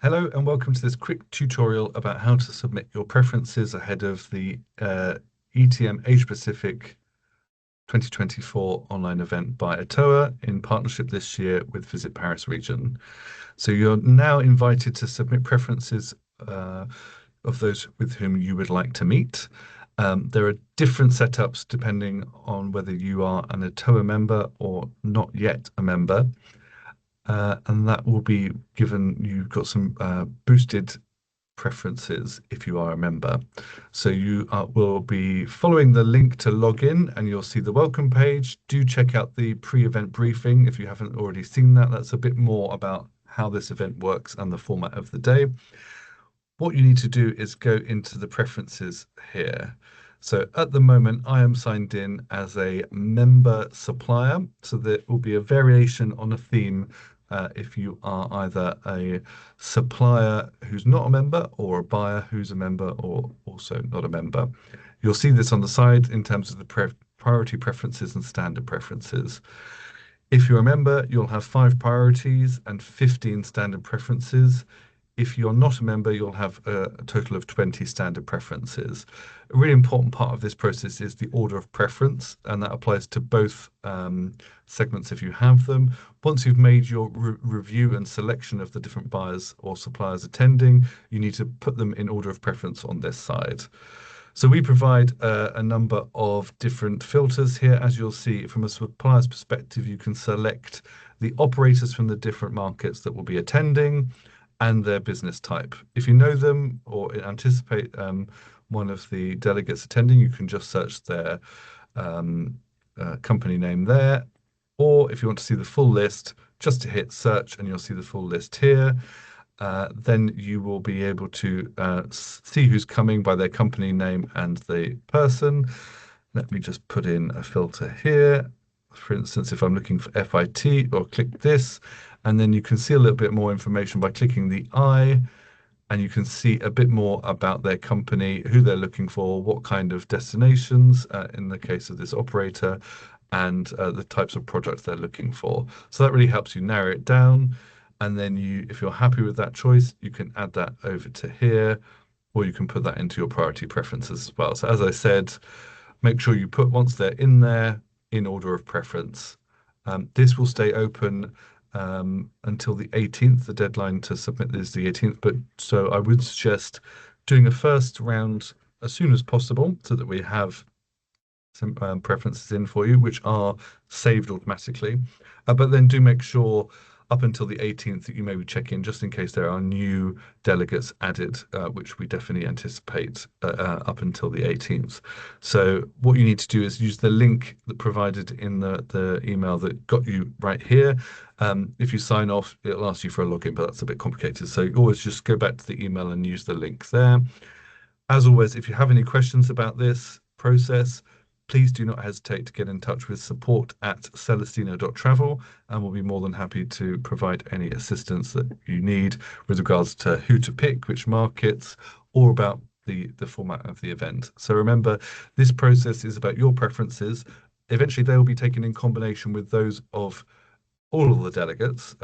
Hello and welcome to this quick tutorial about how to submit your preferences ahead of the ETM Asia Pacific 2024 online event by ETOA in partnership this year with Visit Paris region. So you're now invited to submit preferences of those with whom you would like to meet. There are different setups depending on whether you are an ETOA member or not yet a member. And that will be given you've got some boosted preferences if you are a member. So you will be following the link to log in and you'll see the welcome page. Do check out the pre-event briefing if you haven't already seen that. That's a bit more about how this event works and the format of the day. What you need to do is go into the preferences here. So at the moment, I am signed in as a member supplier. So there will be a variation on a theme if you are either a supplier who's not a member or a buyer who's a member or also not a member. You'll see this on the side in terms of the priority preferences and standard preferences. If you're a member, you'll have 5 priorities and 15 standard preferences. If you're not a member, you'll have a total of 20 standard preferences. A really important part of this process is the order of preference, and that applies to both segments if you have them. Once you've made your review and selection of the different buyers or suppliers attending, you need to put them in order of preference on this side. So we provide a number of different filters here. As you'll see, from a supplier's perspective, you can select the operators from the different markets that will be attending and their business type. If you know them or anticipate one of the delegates attending, you can just search their company name there. Or if you want to see the full list, just to hit search and you'll see the full list here. Then you will be able to see who's coming by their company name and the person. Let me just put in a filter here. For instance, if I'm looking for FIT, or click this, and then you can see a little bit more information by clicking the I, and you can see a bit more about their company, who they're looking for, what kind of destinations, in the case of this operator, and the types of products they're looking for. So that really helps you narrow it down. And then if you're happy with that choice, you can add that over to here, or you can put that into your priority preferences as well. So as I said, make sure you put once they're in there in order of preference. This will stay open until the 18th. The deadline to submit is the 18th, but so I would suggest doing a first round as soon as possible so that we have some preferences in for you, which are saved automatically. But then do make sure up until the 18th that you maybe check in just in case there are new delegates added, which we definitely anticipate up until the 18th. So what you need to do is use the link that provided in the email that got you right here. If you sign off, it'll ask you for a login, but that's a bit complicated. So you always just go back to the email and use the link there. As always, if you have any questions about this process, please do not hesitate to get in touch with support@celestino.travel, and we'll be more than happy to provide any assistance that you need with regards to who to pick, which markets, or about the format of the event. So remember, this process is about your preferences. Eventually, they will be taken in combination with those of all of the delegates,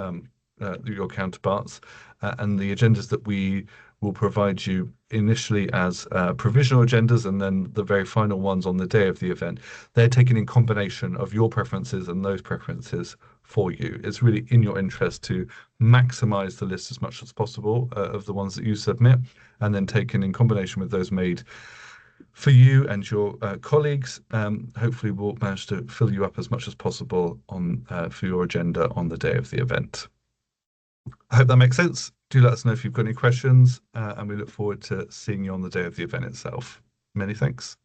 your counterparts, and the agendas that we will provide you initially as provisional agendas and then the very final ones on the day of the event. They're taken in combination of your preferences and those preferences for you. It's really in your interest to maximize the list as much as possible of the ones that you submit, and then taken in combination with those made for you and your colleagues. Hopefully we'll manage to fill you up as much as possible on for your agenda on the day of the event. I hope that makes sense. Do let us know if you've got any questions, and we look forward to seeing you on the day of the event itself. Many thanks.